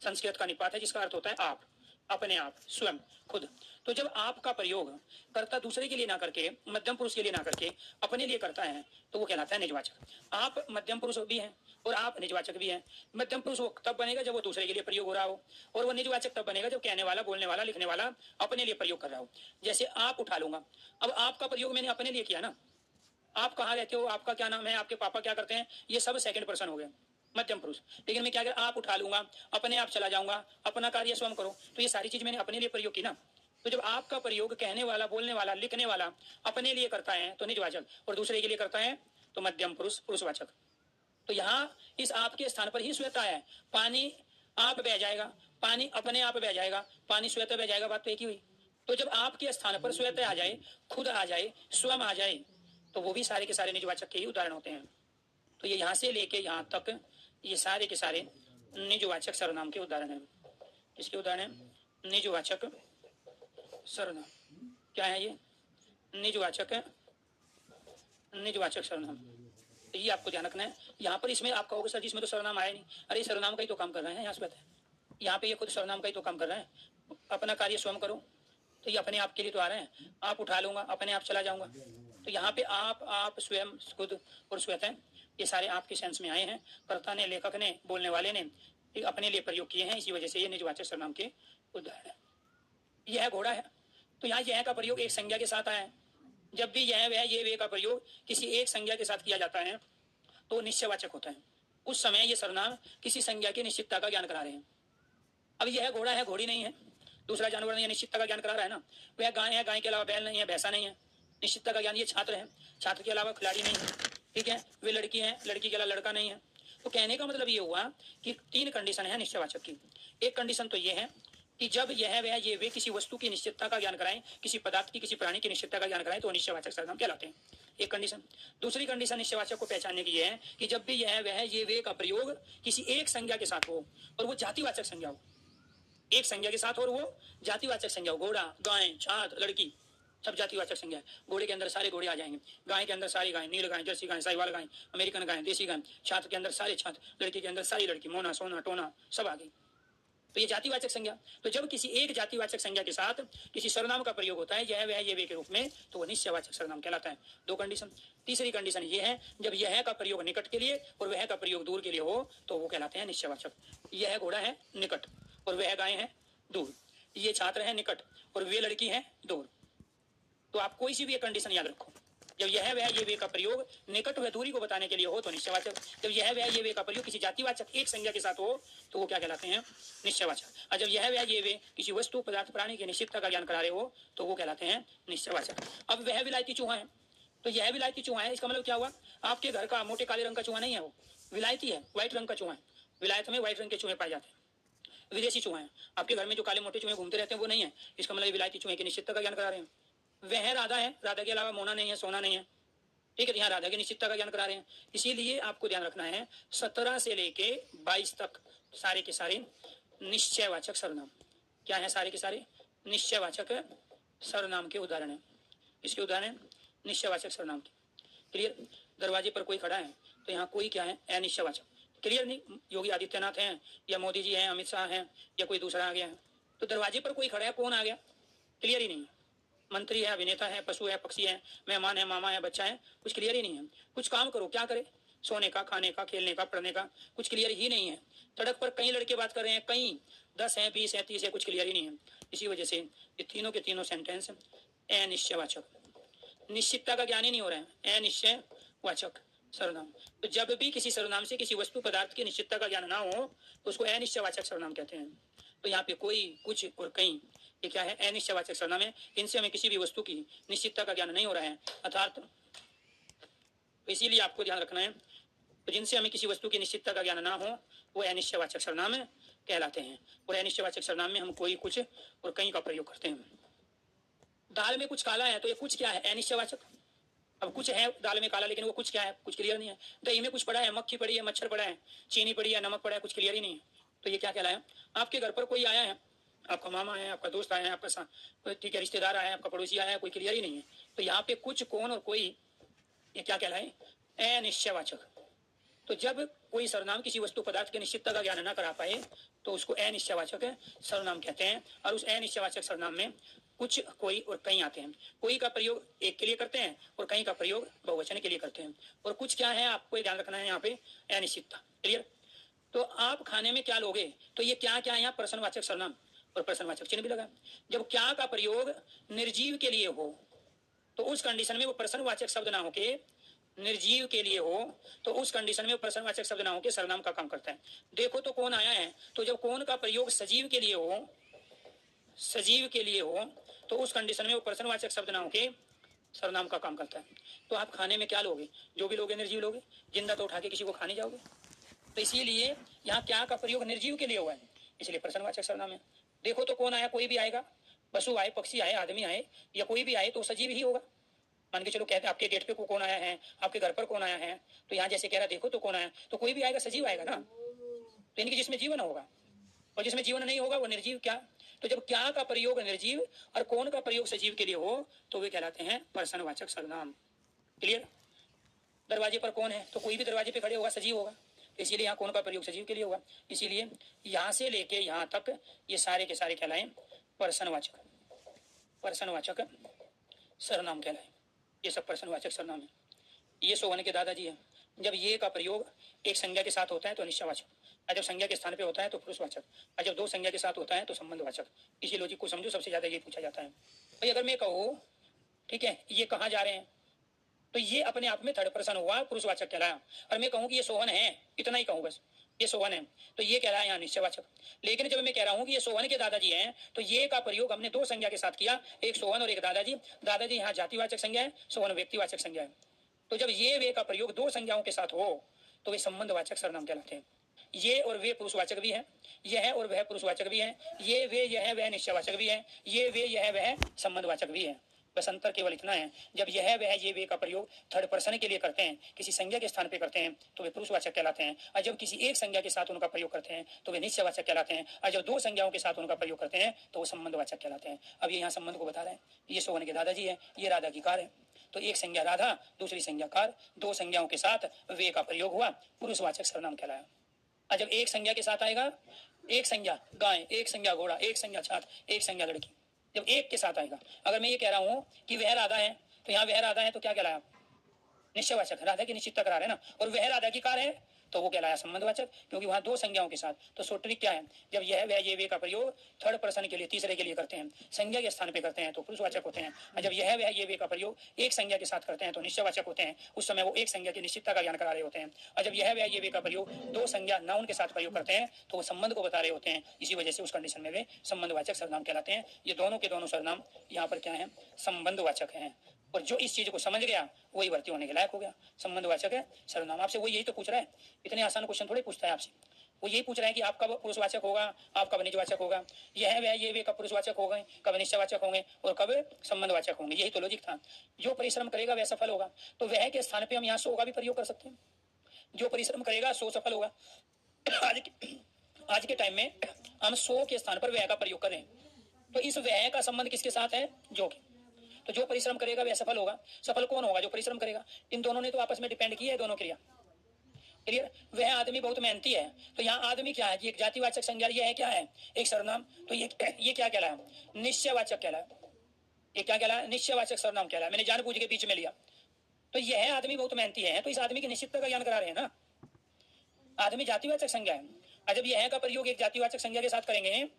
Speaker 1: संस्कृत का निपात है जिसका अर्थ होता है आप, अपने आप, स्वयं, खुद। तो जब आपका प्रयोग कर्ता दूसरे के लिए ना करके, मध्यम पुरुष के लिए ना करके अपने लिए करता है तो वो कहलाता है निजवाचक। आप मध्यम पुरुष भी हैं और आप निजवाचक भी हैं। मध्यम पुरुष वो तब बनेगा जब वो दूसरे के लिए प्रयोग हो रहा हो, और वो निजवाचक तब बनेगा जब कहने वाला, बोलने वाला, लिखने वाला अपने लिए प्रयोग कर रहा हो। जैसे आप उठा लूंगा, अब आपका प्रयोग मैंने अपने लिए किया ना। आप कहाँ रहते हो, आपका क्या नाम है, आपके पापा क्या करते हैं, ये सब सेकंड पर्सन हो गए, मध्यम पुरुष। लेकिन मैं क्या कर, आप उठा लूंगा, अपने आप चला जाऊंगा, अपना कार्य स्वयं करो, तो ये सारी चीज मैंने अपने लिए प्रयोग की ना। तो जब आपका प्रयोग कहने वाला, बोलने वाला, लिखने वाला अपने लिए करता है तो निजवाचक, और दूसरे के लिए करता है तो मध्यम पुरुष, पुरुषवाचक। तो यहाँ इस आपके स्थान पर ही स्वयं है। पानी आप बह जाएगा, पानी अपने आप बह जाएगा, पानी स्वयं बह जाएगा, बात तो एक ही हुई। तो जब आपके स्थान पर स्वयं आ जाए, खुद आ जाए, स्वयं आ जाए, तो वो भी सारे के सारे निजवाचक के ही उदाहरण होते हैं। तो ये यहाँ से लेके यहाँ तक ये सारे के सारे निजवाचक सर्वनाम के उदाहरण हैं। किसके उदाहरण है? निजवाचक सर्वनाम। क्या है ये? निजवाचक, निजवाचक सर्वनाम। तो ये आपको ध्यान रखना है। यहाँ पर इसमें आप कहोगे सर जी इसमें तो सर्वनाम आया नहीं। अरे सर्वनाम का ही तो काम कर रहे हैं यहाँ से। यहाँ पे ये खुद सर्वनाम का ही तो काम कर रहे हैं। अपना कार्य स्वयं करो, तो ये अपने आप के लिए तो आ रहे हैं। आप उठा लूंगा, अपने आप चला जाऊंगा। तो यहाँ पे आप स्वयं, खुद और स्वतः, ये सारे आपके सेंस में आए हैं। कर्ता ने, लेखक ने, बोलने वाले ने अपने लिए प्रयोग किए हैं। इसी वजह से ये निजवाचक सर्वनाम के उदाहरण है। यह घोड़ा है, तो यहाँ यह का प्रयोग एक संज्ञा के साथ आया है। जब भी यह वह ये वे का प्रयोग किसी एक संज्ञा के साथ किया जाता है तो निश्चयवाचक होता है। उस समय ये सर्वनाम किसी संज्ञा की निश्चितता का ज्ञान करा रहे हैं। अब यह घोड़ा है, घोड़ी नहीं है, दूसरा जानवर नहीं है, निश्चितता का ज्ञान करा रहा है ना। वह गाय है, गाय के अलावा बैल नहीं है, भैंसा नहीं है, निश्चितता का ज्ञान। ये छात्र है, छात्र के अलावा खिलाड़ी नहीं है, ठीक है। वे लड़की है, लड़की के अलावा लड़का नहीं है। तो कहने का मतलब ये हुआ कि तीन कंडीशन है निश्चयवाचक की। एक कंडीशन तो ये है कि जब यह वह ये वे किसी वस्तु की निश्चितता का ज्ञान कराएं, किसी पदार्थ की, किसी प्राणी की निश्चितता का ज्ञान कराएं, तो निश्चयवाचक सर्वनाम कहलाते हैं। एक कंडीशन। दूसरी कंडीशन निश्चयवाचक को पहचानने की यह है कि जब भी यह वह ये वे का प्रयोग किसी एक संज्ञा के साथ हो और वो जातिवाचक संज्ञा हो, एक संज्ञा के साथ और वो जातिवाचक संज्ञा हो। घोड़ा, गाय, छात्र, लड़की, सब जातिवाचक संज्ञा है। घोड़े के अंदर सारे घोड़े आ जाएंगे, गाय के अंदर सारी गाय, नील गाय, जर्सी गाय, साहिवाल गाय, अमेरिकन गाय, देसी गाय। छात्र के अंदर सारे छात्र, लड़की के अंदर सारी लड़की, मोना, सोना, टोना, सब आ गई। तो ये जातिवाचक संज्ञा। तो जब किसी एक जातिवाचक संज्ञा के साथ किसी सर्वनाम का प्रयोग होता है यह वह ये वे के रूप में, तो वो निश्चयवाचक सर्वनाम कहलाता है। दो कंडीशन। तीसरी कंडीशन ये है जब यह का प्रयोग निकट के लिए और वह का प्रयोग दूर के लिए हो तो वो कहलाते हैं निश्चयवाचक। यह घोड़ा है निकट और वह गाय है दूर, ये छात्र है निकट और वे लड़की है दूर। तो आप कोई सी भी एक कंडीशन याद रखो। जब यह वह ये वे का प्रयोग निकट व दूरी को बताने के लिए हो तो निश्चयवाचक। जब यह वह ये वे का प्रयोग किसी जातिवाचक एक संज्ञा के साथ हो तो वो क्या कहलाते हैं? निश्चयवाचक। और जब यह वह ये वे किसी वस्तु, पदार्थ, प्राणी की निश्चितता का ज्ञान करा रहे हो तो वो कहलाते हैं निश्चयवाचक। अब वह विलायती चूहा है, तो यह विलायती चूहा है, इसका मतलब क्या हुआ? आपके घर का मोटे काले रंग का चूहा नहीं है, वो विलायती है, व्हाइट रंग का चूहा है। विलायत में व्हाइट रंग के चूहे पाए जाते हैं, विदेशी चूहा है। आपके घर में जो काले मोटे चूहे घूमते रहते हैं वो नहीं है। इसका मतलब विलायती चूहे की निश्चितता का ज्ञान करा रहे हैं। वह राधा है, राधा के अलावा मोना नहीं है, सोना नहीं है, ठीक है। यहाँ राधा की निश्चितता का ज्ञान करा रहे हैं। इसीलिए आपको ध्यान रखना है 17 से लेके 22 तक सारे के सारे निश्चयवाचक सर्वनाम क्या है? सारे के सारे निश्चयवाचक सर्वनाम के उदाहरण है। इसके उदाहरण निश्चयवाचक सर्वनाम के। क्लियर? दरवाजे पर कोई खड़ा है तो यहाँ कोई क्या है? अनिश्चयवाचक। क्लियर नहीं? योगी आदित्यनाथ हैं या मोदी जी हैं, अमित शाह हैं या कोई दूसरा आ गया है। तो दरवाजे पर कोई खड़ा है, कौन आ गया? क्लियर ही नहीं है। मंत्री है, अभिनेता है, पशु है, पक्षी है, मेहमान है, मामा है, बच्चा है, कुछ क्लियर ही नहीं है। कुछ काम करो, क्या करे? सोने का, खाने का, खेलने का, पढ़ने का, कुछ क्लियर ही नहीं है। सड़क पर कई लड़के बात कर रहे हैं, कई 10 है, 20 है, 30 है, कुछ क्लियर ही नहीं है। इसी वजह से ये तीनों के तीनों सेंटेंस अनिश्चयवाचक, निश्चितता का ज्ञान ही नहीं हो रहा है। अनिश्चयवाचक सर्वनाम। तो जब भी किसी सर्वनाम से किसी वस्तु, पदार्थ की निश्चितता का ज्ञान ना हो तो उसको अनिश्चयवाचक सर्वनाम कहते हैं। तो यहाँ पे कोई, कुछ और कई, ये क्या है? अनिश्चयवाचक सर्वनाम है। इनसे हमें किसी भी वस्तु की निश्चितता का ज्ञान नहीं हो रहा है, अर्थात तो इसीलिए आपको ध्यान रखना है। तो जिनसे हमें किसी वस्तु की निश्चितता का ज्ञान ना हो वो अनिश्चयवाचक सर्वनाम कहलाते हैं। और अनिश्चयवाचक सर्वनाम में हम कोई, कुछ और कई का प्रयोग करते हैं। दाल में कुछ काला है तो ये कुछ क्या है? अनिश्चयवाचक। अब कुछ है दाल में काला, लेकिन वो कुछ क्या है? कुछ क्लियर नहीं है। दही में कुछ पड़ा है, मक्खी पड़ी है, मच्छर पड़ा है, चीनी पड़ी है, नमक पड़ा है, कुछ क्लियर ही नहीं है। तो ये क्या कहलाया? आपके घर पर कोई आया है, आपका मामा है, आपका दोस्त आया है, आपका ठीक है रिश्तेदार आया है, आपका पड़ोसी आया है, कोई क्लियर ही नहीं है। तो यहाँ पे कुछ, कौन और कोई, ये क्या कहलाए? अनिश्चयवाचक। तो जब कोई सर्वनाम किसी वस्तु, पदार्थ की निश्चितता का ज्ञान न करा पाए तो उसको अनिश्चयवाचक सर्वनाम कहते हैं। और उस अनिश्चयवाचक सर्वनाम में कुछ, कोई और कई आते हैं। कोई का प्रयोग एक के लिए करते हैं और कई का प्रयोग बहुवचन के लिए करते हैं। और कुछ क्या है आपको ध्यान रखना है यहाँ पे? अनिश्चितता। क्लियर? तो आप खाने में क्या लोगे, तो ये क्या क्या है यहाँ? प्रश्नवाचक सर्वनाम और प्रश्नवाचक चिन्ह भी लगा। जब क्या का प्रयोग निर्जीव के लिए हो तो उस कंडीशन में वो प्रश्नवाचक शब्द ना होके निर्जीव के लिए हो, तो उस कंडीशन में वो प्रश्नवाचक शब्द ना होके सर्वनाम का काम करता है। देखो तो कौन आया है, तो जब कौन का प्रयोग सजीव के लिए हो, सजीव के लिए हो तो उस कंडीशन में वो प्रश्नवाचक शब्द नाम के सर्वनाम का काम करता है। तो आप खाने में क्या लोगे? जो भी लोगे निर्जीव लोगे, जिंदा तो उठा के किसी को खा नहीं जाओगे। तो इसीलिए यहाँ क्या का प्रयोग निर्जीव के लिए हुआ है, इसलिए प्रश्नवाचक सर्वनाम है। देखो तो कौन आया, कोई भी आएगा, पशु आए, पक्षी आए, आदमी आए, या कोई भी आए तो सजीव ही होगा। मान के चलो कहते हैं आपके गेट पे कौन आया है, आपके घर पर कौन आया है, तो यहाँ जैसे कह रहा देखो तो कौन आया, तो कोई भी आएगा सजीव आएगा ना। तो इनकी जिसमें जीवन होगा और जिसमें जीवन नहीं होगा वो निर्जीव। क्या? तो जब क्या का प्रयोग निर्जीव और कौन का प्रयोग सजीव के लिए हो तो वे कहलाते हैं प्रश्नवाचक सर्वनाम। क्लियर? दरवाजे पर कौन है, तो कोई भी दरवाजे पे खड़े होगा, सजीव होगा, तो इसीलिए यहाँ कौन का प्रयोग सजीव के लिए होगा। इसीलिए यहाँ से लेके यहाँ तक ये सारे के सारे कहलाएं प्रश्नवाचक सर्वनाम कहलाए। ये सब प्रश्नवाचक सर्वनाम है। ये सोवन के दादाजी है। जब ये का प्रयोग एक संज्ञा के साथ होता है तो निश्चयवाचक, और जब संज्ञा के स्थान पे होता है तो पुरुषवाचक, और जब दो संज्ञा के साथ होता है तो संबंधवाचक। इसी लॉजिक को समझो, सबसे ज्यादा ये पूछा जाता है। भाई अगर मैं कहूँ ठीक है ये कहाँ जा रहे हैं, तो ये अपने आप में थर्ड पर्सन हुआ, पुरुषवाचक कहलाया। और मैं कहूँ कि ये सोहन है, इतना ही कहूँ बस, ये सोहन है, तो ये कह रहा है यहाँ निश्चयवाचक। लेकिन जब मैं कह रहा हूँ कि ये सोहन के दादाजी हैं, तो ये का प्रयोग हमने दो संज्ञा के साथ किया, एक सोहन और एक दादाजी। दादाजी यहाँ जातिवाचक संज्ञा है, सोहन व्यक्तिवाचक संज्ञा है। तो जब ये वे का प्रयोग दो संज्ञाओं के साथ हो तो वे संबंधवाचक सर्वनाम कहलाते हैं। ये और वे पुरुषवाचक भी है, यह और वह पुरुषवाचक भी है, ये वे यह वह निश्चयवाचक भी है, ये वे यह वह संबंधवाचक भी है। बस अंतर केवल इतना है, जब यह वह ये वे का प्रयोग थर्ड पर्सन के लिए करते हैं, किसी संज्ञा के स्थान पे करते हैं तो वे पुरुषवाचक कहलाते हैं, और जब किसी एक संज्ञा के साथ उनका प्रयोग करते हैं तो वे निश्चयवाचक कहलाते हैं, और जब दो संज्ञाओं के साथ उनका प्रयोग करते हैं तो वो संबंधवाचक कहलाते हैं। अब ये यहाँ संबंध को बता रहे हैं। ये सोहन के दादाजी है, ये राधा की कार है, तो एक संज्ञा राधा, दूसरी संज्ञा कार, दो संज्ञाओं के साथ वे का प्रयोग हुआ, पुरुषवाचक सर्वनाम कहलाया। और जब एक संज्ञा के साथ आएगा, एक संज्ञा गाय, एक संज्ञा घोड़ा, एक संज्ञा छात्र, एक संज्ञा लड़की, जब एक के साथ आएगा, अगर मैं ये कह रहा हूँ कि वह राधा है, तो यहाँ वह राधा है तो क्या कहलाया? निश्चयवाचक, राधा की निश्चितता करा रहे ना। और वह राधा की कार है तो वो कहलाया संबंधवाचक, क्योंकि वहां दो संज्ञाओं के साथ। तो सूत्र क्या है, जब यह वह ये वे का प्रयोग थर्ड पर्सन के लिए, तीसरे के लिए करते हैं, संज्ञा के स्थान पे करते हैं तो पुरुषवाचक होते हैं, और जब यह वह ये वे का प्रयोग एक संज्ञा के साथ करते हैं तो निश्चयवाचक होते हैं। उस समय वो एक संज्ञा की निश्चितता का ज्ञान करा रहे होते हैं, और जब यह वह ये वे का प्रयोग दो संज्ञा नाउन के साथ प्रयोग करते हैं तो वो संबंध को बता रहे होते हैं। इसी वजह से उस कंडीशन में वे संबंधवाचक सर्वनाम कहलाते हैं। ये दोनों के दोनों सर्वनाम यहाँ पर क्या है? संबंधवाचक है। और जो इस चीज को समझ गया वही भर्ती होने के लायक हो गया। संबंधवाचक है सर्वनाम। आपसे वो यही तो पूछ रहा है, इतने आसान क्वेश्चन थोड़े पूछता है आपसे। वो यही पूछ रहा है कि आप कब पुरुषवाचक होगा, आप कब निजवाचक होगा, यह वह ये वे कब पुरुषवाचक हो गए, कब निश्चयवाचक होंगे और कब संबंधवाचक होंगे। यही तो लॉजिक था। जो परिश्रम करेगा वह सफल होगा, तो वह के स्थान पे हम यहाँ सो का भी प्रयोग कर सकते हैं। जो परिश्रम करेगा सो सफल होगा। आज के टाइम में हम सो के स्थान पर वह का प्रयोग करें, तो इस वह का संबंध किसके साथ है? जो के। तो जो परिश्रम करेगा वह सफल होगा। सफल कौन होगा? जो परिश्रम करेगा। इन दोनों ने तो आपस में डिपेंड किया है, दोनों क्रिया। क्लियर? वह आदमी बहुत मेहनती है, तो यहाँ आदमी क्या है? एक जातिवाचक संज्ञा, ये है क्या है? एक सर्वनाम। तो ये क्या कहलाया? निश्चयवाचक कहलाया। ये क्या कहलाया? निश्चयवाचक सर्वनाम कहलाया। मैंने जानबूझ के बीच में लिया। तो यह आदमी बहुत मेहनती है, तो इस आदमी की निश्चितता का ज्ञान करा रहे हैं ना। आदमी जातिवाचक संज्ञा है, और जब यह का प्रयोग एक जातिवाचक संज्ञा के साथ करेंगे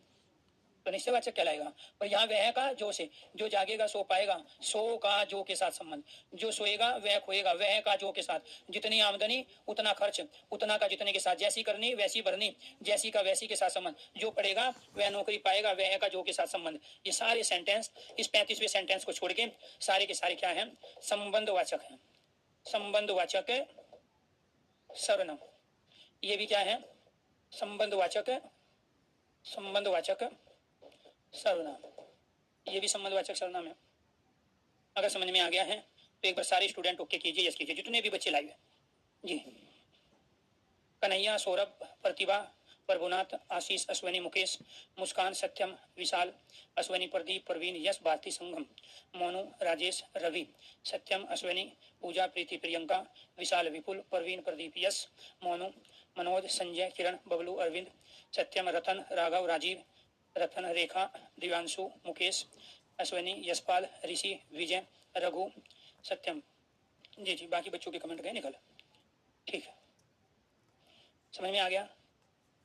Speaker 1: तो निश्चयवाचक कहलाएगा। और यहाँ वह का जो से, जो जागेगा सो पाएगा, सो का जो के साथ संबंध, जो सोएगा वह खोएगा, वह का जो के साथ, जितनी आमदनी उतना खर्च, उतना का जितने के साथ, जैसी करनी वैसी भरनी, जैसी का वैसी के साथ संबंध, जो पढ़ेगा वह नौकरी पाएगा, वह का जो के साथ संबंध। ये सारे सेंटेंस, इस 35वें सेंटेंस को छोड़ के सारे के सारे क्या है? संबंधवाचक है। संबंधवाचक सर्वनाम। ये भी क्या है? संबंधवाचक सर्वनाम। ये भी संबंधवाचक सर्वनाम है। अगर समझ में आ गया है तो एक बार सारे स्टूडेंट ओके कीजिए, यस कीजिए, जितने भी बच्चे लाइव है जी। कन्हैया, सौरभ, प्रतिभा, प्रभुनाथ, आशीष, अश्विनी, मुकेश, मुस्कान, सत्यम, विशाल, अश्विनी, प्रदीप, प्रवीण, यश, भारती, संगम, मोनू, राजेश, रवि, सत्यम, अश्विनी, पूजा, प्रीति, प्रियंका, विशाल, विपुल, प्रवीण, प्रदीप, यश, मोनू, मनोज, संजय, किरण, बबलू, अरविंद, सत्यम, रतन, राघव, राजीव, रतन, रेखा, दिव्यांशु, मुकेश, अश्विनी, यशपाल, ऋषि, विजय, रघु, सत्यम। जी जी, बाकी बच्चों के कमेंट गए निकल। ठीक है, समझ में आ गया?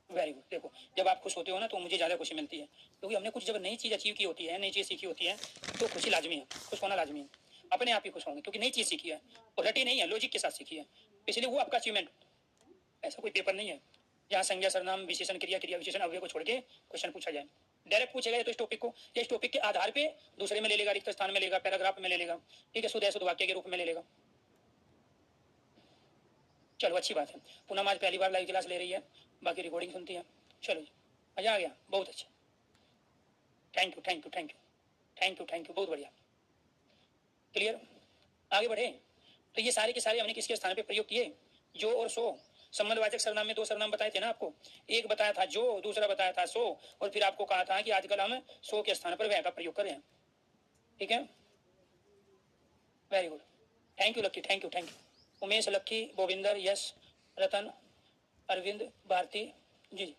Speaker 1: Very good. देखो, जब आप खुश होते हो ना तो मुझे ज्यादा खुशी मिलती है, क्योंकि हमने कुछ जब नई चीज अचीव की होती है, नई चीज सीखी होती है, तो खुशी लाजमी है, खुश होना लाजमी है। अपने आप ही खुश होंगे, क्योंकि नई चीज सीखी है और रटी नहीं है, लॉजिक के साथ सीखी है, इसलिए वो आपका अचीवमेंट। ऐसा कोई पेपर नहीं है जहाँ संज्ञा सर्वनाम विशेषण क्रिया क्रिया विशेषण अव्यय को छोड़ के क्वेश्चन पूछा जाए। डायरेक्ट पूछेगा तो इस टॉपिक को, या इस टॉपिक के आधार पे दूसरे में ले लेगा, रिक्त स्थान में लेगा, पैराग्राफ में ले लेगा, ठीक है, शुद्ध अशुद्ध वाक्य के रूप में ले लेगा। चलो अच्छी बात है। पूनम आज पहली बार लाइव क्लास ले रही है, बाकी रिकॉर्डिंग सुनती है। चलो जी, मजा आ गया, बहुत अच्छा, thank you thank you thank you thank you thank you, बहुत बढ़िया, क्लियर। आगे बढ़े। तो ये सारे के सारे हमने किसके स्थान पे प्रयोग किए, जो और सो। संबंधवाचक सर्वनाम में दो सर्वनाम बताए थे ना आपको, एक बताया था जो, दूसरा बताया था सो, और फिर आपको कहा था कि आजकल हम सो के स्थान पर वह का प्रयोग करें, ठीक है, very good, thank you Lucky, thank you thank you. Umesh, Lucky, Govinder, Yash, Ratan, Arvind, Bharti ji.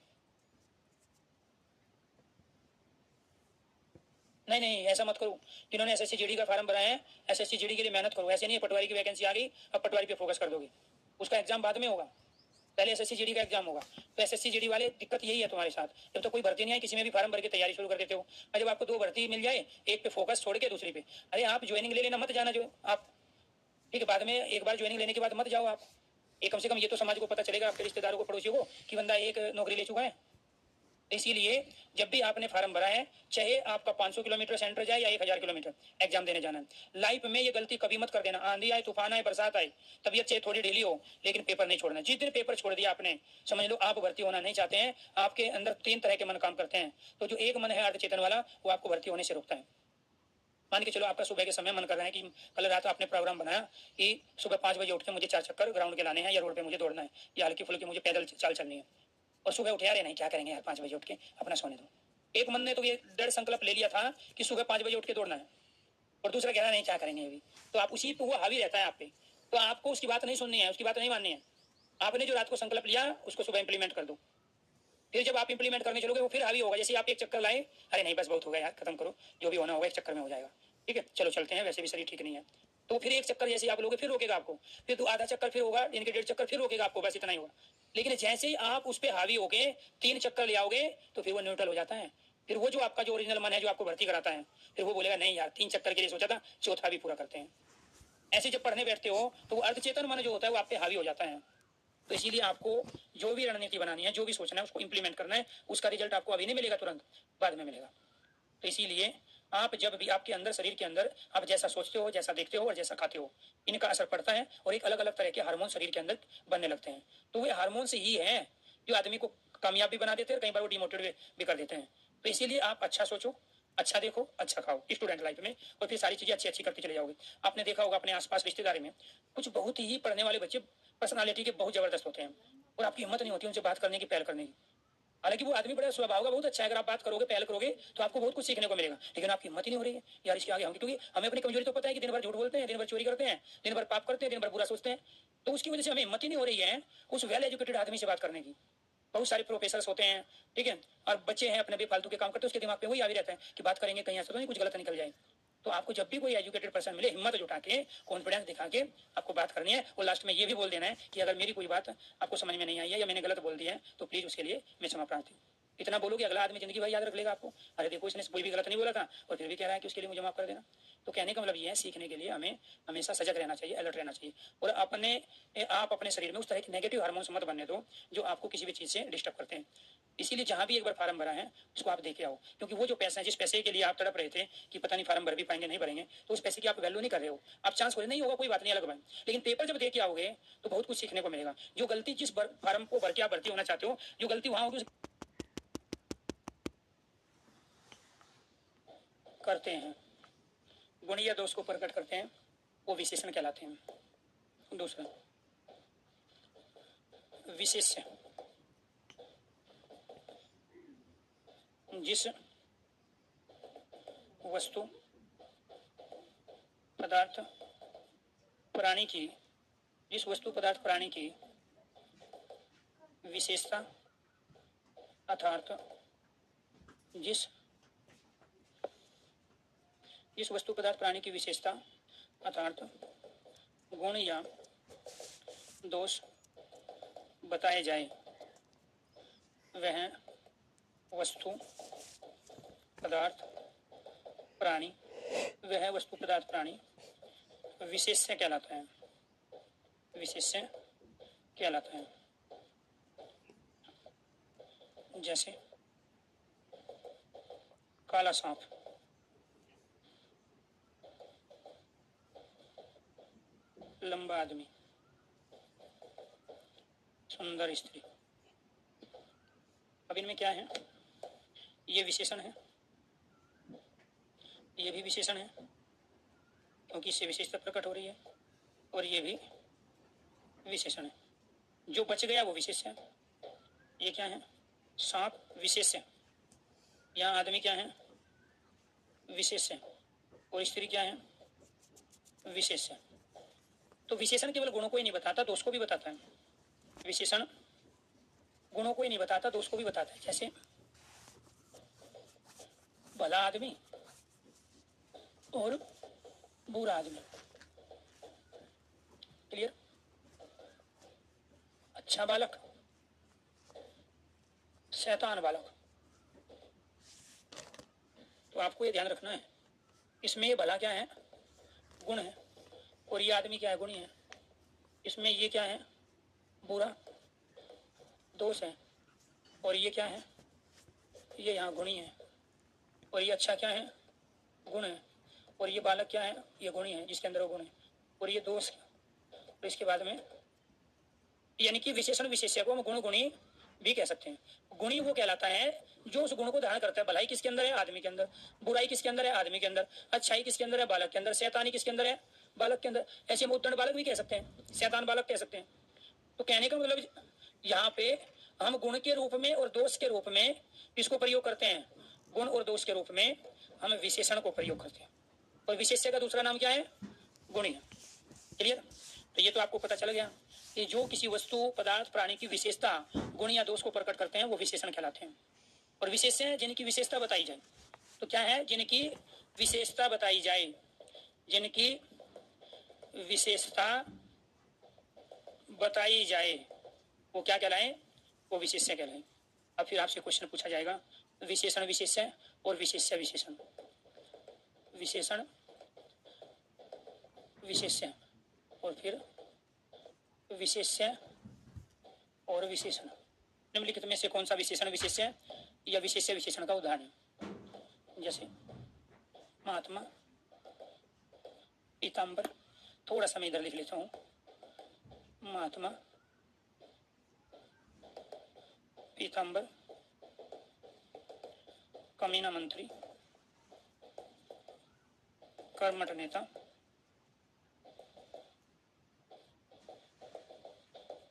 Speaker 1: नहीं नहीं, ऐसा मत करो, जिन्होंने एसएससी जीडी का फॉर्म भरा है, एसएससी जीडी के लिए मेहनत करो। ऐसे नहीं पटवारी की वैकेंसी आ गई अब पटवारी पे फोकस कर दोगे, उसका एग्जाम बाद में होगा, पहले एसएससी जीडी का एग्जाम होगा। तो एसएससी जीडी वाले दिक्कत यही है तुम्हारे साथ, जब तो कोई भर्ती नहीं आई किसी में भी फॉर्म भर के तैयारी शुरू कर देते हो, और जब आपको दो भर्ती मिल जाए, एक पे फोकस छोड़ के दूसरी पे, अरे आप ज्वाइनिंग ले लेना, मत जाना जो आप, ठीक है, बाद में एक बार ज्वाइनिंग लेने के बाद मत जाओ आप, एक कम से कम ये तो समाज को पता चलेगा, आपके रिश्तेदारों को, पड़ोसियों को, कि बंदा एक नौकरी ले चुका है। इसीलिए जब भी आपने फॉर्म भरा है, चाहे आपका 500 किलोमीटर सेंटर जाए या 1000 किलोमीटर, एग्जाम देने जाना है। लाइफ में ये गलती कभी मत कर देना, आंधी आए, तूफान आए, बरसात आए, तबीयत चाहे थोड़ी ढीली हो, लेकिन पेपर नहीं छोड़ना। जिस दिन पेपर छोड़ दिया आपने, समझ लो आप भर्ती होना नहीं चाहते हैं। आपके अंदर 3 तरह के मन काम करते हैं, तो जो एक मन है अर्धचेतन वाला, वो आपको भर्ती होने से रोकता है। मान के चलो आपका सुबह के समय मन कर रहा है कि कल रात आपने प्रोग्राम बनाया कि सुबह 5 बजे उठ के मुझे 4 चक्कर ग्राउंड के लाने हैं, या रोड पे मुझे दौड़ना है, या हल्की फुल्की मुझे पैदल चाल चलनी है, और सुबह उठे यार नहीं क्या करेंगे यार, 5 बजे उठ के अपना सोने दो। एक मन ने तो ये दृढ़ संकल्प ले लिया था कि सुबह 5 बजे उठ के दौड़ना है, और दूसरा कह रहा नहीं क्या करेंगे अभी, तो आप उसी पे वो हावी रहता है आप पे, तो आपको उसकी बात नहीं सुननी है, उसकी बात नहीं माननी है। आपने जो रात को संकल्प लिया उसको सुबह इंप्लीमेंट कर दो, फिर जब आप इंप्लीमेंट करने चलोगे वो फिर हावी होगा। जैसे आप एक चक्कर लाए, अरे नहीं बस बहुत हो गया यार, खत्म करो, जो भी होना होगा एक चक्कर में हो जाएगा, ठीक है चलो चलते हैं, वैसे भी शरीर ठीक नहीं है, तो फिर एक चक्कर जैसे आप लोगे फिर रोकेगा आपको, फिर तो आधा चक्कर फिर होगा, इनके 1.5 चक्कर फिर रोकेगा आपको, बस इतना ही होगा। लेकिन जैसे ही आप उस पर हावी होके 3 चक्कर ले आओगे, तो फिर वो न्यूट्रल हो जाता है। फिर वो जो आपका जो ओरिजिनल मन है जो आपको भर्ती कराता है, फिर वो बोलेगा नहीं यार 3 चक्कर के लिए सोचा था, चौथा भी पूरा करते हैं। ऐसे जब पढ़ने बैठते हो तो वो अर्धचेतन मन जो होता है वो आप पे हावी हो जाता है। तो इसीलिए आपको जो भी रणनीति बनानी है, जो भी सोचना है, उसको इंप्लीमेंट करना है। उसका रिजल्ट आपको अभी नहीं मिलेगा, तुरंत बाद में मिलेगा। तो इसीलिए आप जब भी आपके अंदर, शरीर के अंदर आप जैसा सोचते हो, जैसा देखते हो और जैसा खाते हो, इनका असर पड़ता है, और एक अलग अलग तरह के हार्मोन शरीर के अंदर बनने लगते हैं। तो वे हार्मोन से ही है जो आदमी को कामयाब भी बना देते हैं, कई बार वो डिमोटिवेट भी कर देते हैं। तो इसीलिए आप अच्छा सोचो, अच्छा देखो, अच्छा खाओ स्टूडेंट लाइफ में, और फिर सारी चीजें अच्छी अच्छी करते चले जाओगे। आपने देखा होगा अपने आसपास रिश्तेदारी में कुछ बहुत ही पढ़ने वाले बच्चे पर्सनालिटी के बहुत जबरदस्त होते हैं, और आपकी हिम्मत नहीं होती उनसे बात करने की, पहल करने की। हालांकि वो आदमी बड़ा स्वभाव का बहुत अच्छा है, अगर आप बात करोगे, पहल करोगे, तो आपको बहुत कुछ सीखने को मिलेगा, लेकिन आपकी हिम्मत ही नहीं हो रही है यार इसके आगे हम, क्योंकि हमें अपनी कमजोरी तो पता है कि दिन भर झूठ बोलते हैं, दिन भर चोरी करते हैं, दिन भर पाप करते हैं, दिन भर बुरा सोचते हैं, तो उसकी वजह से हमें हिम्मत ही नहीं हो रही है उस वेल एजुकेटेड आदमी से बात करने की। बहुत सारे प्रोफेसर होते हैं, ठीक है, और बच्चे हैं अपने बेफालतू के काम करते हैं, उसके दिमाग पे वही आ रहता है कि बात करेंगे कहीं ऐसा तो नहीं कुछ गलत निकल जाए। तो आपको जब भी कोई एजुकेटेड पर्सन मिले, हिम्मत जुटा के, कॉन्फिडेंस दिखा के आपको बात करनी है, और लास्ट में ये भी बोल देना है कि अगर मेरी कोई बात आपको समझ में नहीं आई है या मैंने गलत बोल दिया है तो प्लीज उसके लिए मैं क्षमा प्रार्थी हूँ। इतना बोलोगे अगला आदमी जिंदगी भर याद रख लेगा आपको, अरे देखो इसने कोई भी गलत नहीं बोला था और फिर भी कह रहा है कि उसके लिए मुझे माफ कर देना। तो कहने का मतलब ये है, सीखने के लिए हमें हमेशा सजग रहना चाहिए, अलर्ट रहना चाहिए, और आप अपने शरीर में उस तरह के नेगेटिव हार्मोन्स मत बनने दो जो आपको किसी भी चीज से डिस्टर्ब करते हैं। इसीलिए जहां भी एक बार फार्म भरा है उसको आप देखे आओ, क्योंकि वो जो पैसा है, जिस पैसे के लिए आप तड़प रहे थे कि पता नहीं फार्म भर भी पाएंगे नहीं भरेंगे, तो उस पैसे की आप वैल्यू नहीं कर रहे हो। आप चांस हो नहीं होगा कोई बात नहीं, अलग बात, लेकिन पेपर जब दे के आओगे तो बहुत कुछ सीखने को मिलेगा। जो गलती जिस फार्म को भर के आप भर्ती होना चाहते हो, जो गलती वहां होगी करते हैं, गुण या दोष को प्रकट करते हैं, वो विशेषण कहलाते हैं। दूसरा विशेष्य, जिस वस्तु पदार्थ प्राणी की, जिस वस्तु पदार्थ प्राणी की विशेषता अर्थात जिस वस्तु पदार्थ प्राणी की विशेषता अर्थात गुण या दोष बताए जाए, वह वस्तु पदार्थ प्राणी, वह वस्तु पदार्थ प्राणी विशेष्य कहलाता है, विशेष्य कहलाता है। जैसे काला सांप, लंबा आदमी, सुंदर स्त्री। अब इनमें क्या है, ये विशेषण है, ये भी विशेषण है क्योंकि इससे विशेषता प्रकट हो रही है, और ये भी विशेषण है। जो बच गया वो विशेष है। ये क्या है, सांप विशेष है, यहाँ आदमी क्या है, विशेष है, और स्त्री क्या है, विशेष है। तो विशेषण केवल गुणों को ही नहीं बताता, दोष को भी बताता है। विशेषण गुणों को ही नहीं बताता, दोष को भी बताता है। जैसे भला आदमी और बुरा आदमी, क्लियर। अच्छा बालक, शैतान बालक। तो आपको ये ध्यान रखना है, इसमें ये भला क्या है, गुण है, और ये आदमी क्या है, गुणी है। इसमें ये क्या है, बुरा, दोष है, और ये क्या है, ये यहाँ गुणी है, और ये अच्छा क्या है, गुण है, और ये बालक क्या है, ये गुणी है, जिसके अंदर वो गुण है, और ये दोष है। तो इसके बाद में यानी कि विशेषण विशेष्य को हम गुण गुणी भी कह सकते हैं। गुणी वो कहलाता है जो उस गुण को धारण करता है। भलाई किसके अंदर है, आदमी के अंदर। बुराई किसके अंदर है, आदमी के अंदर। अच्छाई किसके अंदर है, बालक के अंदर। शैतानी किसके अंदर है, बालक के अंदर। ऐसे हम उद्दंड बालक भी कह सकते हैं, शैतान बालक कह सकते हैं। तो कहने का मतलब यहाँ पे हम गुण के रूप में और दोष के रूप में इसको प्रयोग करते हैं। गुण और दोष के रूप में हम विशेषण को प्रयोग करते हैं, और विशेष्य का दूसरा नाम क्या है, गुणी है। क्लियर। तो ये तो आपको पता चल गया कि जो किसी वस्तु, पदार्थ, प्राणी की विशेषता, गुण या दोष को प्रकट करते हैं वो विशेषण कहलाते हैं। और विशेष्य जिनकी विशेषता बताई जाए, तो क्या है, जिनकी विशेषता बताई जाए, जिनकी विशेषता बताई जाए वो क्या कहलाए, वो विशेष्य कहलाए। अब फिर आपसे क्वेश्चन पूछा जाएगा, विशेषण विशेष्य और विशेष्य विशेषण, विशेषण विशेष्य और फिर विशेष्य और विशेषण। निम्नलिखित में से कौन सा विशेषण विशेष्य या विशेष्य विशेषण का उदाहरण है। जैसे महात्मा, पीताम्बर, थोड़ा सा मैं इधर लिख लेता हूँ, महात्मा, पीताम्बर, कमीना मंत्री, कर्मठ नेता,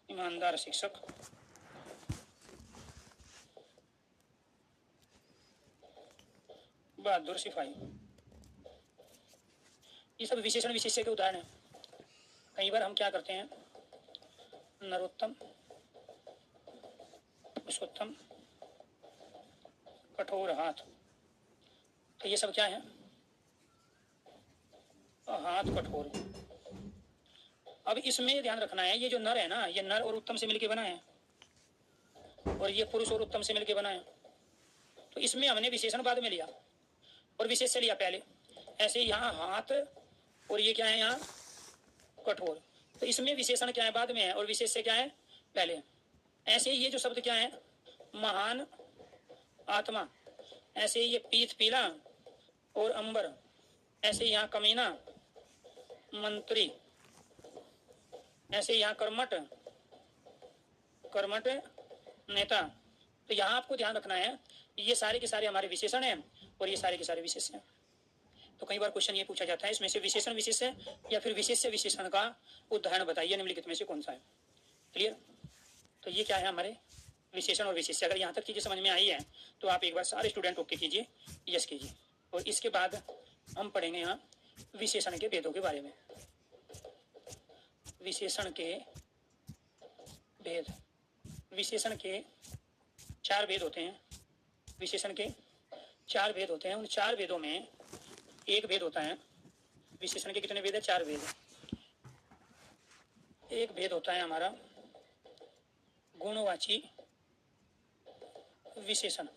Speaker 1: ईमानदार शिक्षक, बहादुर सिपाही। ये सब विशेषण विशेष्य के उदाहरण हैं। कई बार हम क्या करते हैं, नरोत्तम, पुरुषोत्तम, कठोर हाथ, तो ये सब क्या है, हाथ कठोर। अब इसमें ध्यान रखना है, ये जो नर है ना, ये नर और उत्तम से मिलके बना है, और ये पुरुष और उत्तम से मिलके बना है। तो इसमें हमने विशेषण बाद में लिया और विशेष से लिया पहले। ऐसे यहाँ हाथ और ये क्या है, यहाँ कठोर, तो इसमें विशेषण क्या है, बाद में है, और विशेष से क्या है, पहले। ऐसे ये जो शब्द क्या है, महान आत्मा, ऐसे ये पीत पीला और अंबर, ऐसे यहाँ कमीना मंत्री, ऐसे यहाँ कर्मठ, कर्मठ नेता। तो यहाँ आपको ध्यान रखना है, ये सारे के सारे हमारे विशेषण हैं और ये सारे के सारे विशेष हैं। तो कई बार क्वेश्चन ये पूछा जाता है, इसमें से विशेषण विशेष है या फिर विशेष्य विशेषण का उदाहरण बताइए, निम्नलिखित में से कौन सा है। क्लियर। तो ये क्या है, हमारे विशेषण और विशेष्य। अगर यहाँ तक चीजें समझ में आई है तो आप एक बार सारे स्टूडेंट ओके कीजिए, यस कीजिए। और इसके बाद हम पढ़ेंगे यहाँ विशेषण के भेदों के बारे में। विशेषण के भेद, विशेषण के 4 भेद होते हैं। विशेषण के 4 भेद होते हैं। उन 4 भेदों में एक भेद होता है, विशेषण के कितने भेद है, 4 भेद। एक भेद होता है हमारा गुणवाची विशेषण,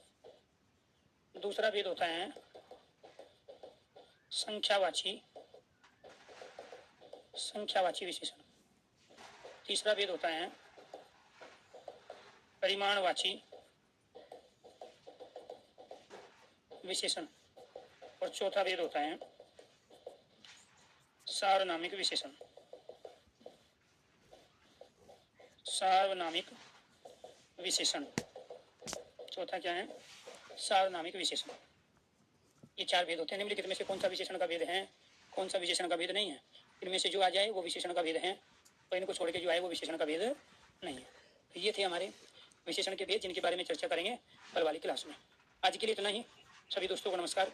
Speaker 1: दूसरा भेद होता है संख्यावाची विशेषण, तीसरा भेद होता है परिमाणवाची विशेषण और चौथा भेद होता है सार्वनामिक विशेषण। सार्वनामिक विशेषण, चौथा क्या है? सार्वनामिक विशेषण। ये चार भेद होते हैं। निम्नलिखित में से कौन सा विशेषण का भेद है, कौन सा विशेषण का भेद नहीं है? इनमें से जो आ जाए वो विशेषण का भेद है, और इनको छोड़ के जो आए वो विशेषण का भेद नहीं है। तो ये थे हमारे विशेषण के भेद, जिनके बारे में चर्चा करेंगे कल वाली क्लास में। आज के लिए इतना ही। सभी दोस्तों को नमस्कार।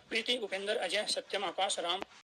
Speaker 1: प्रीति, उपेंद्र, अजय, सत्यम, आकाश, राम।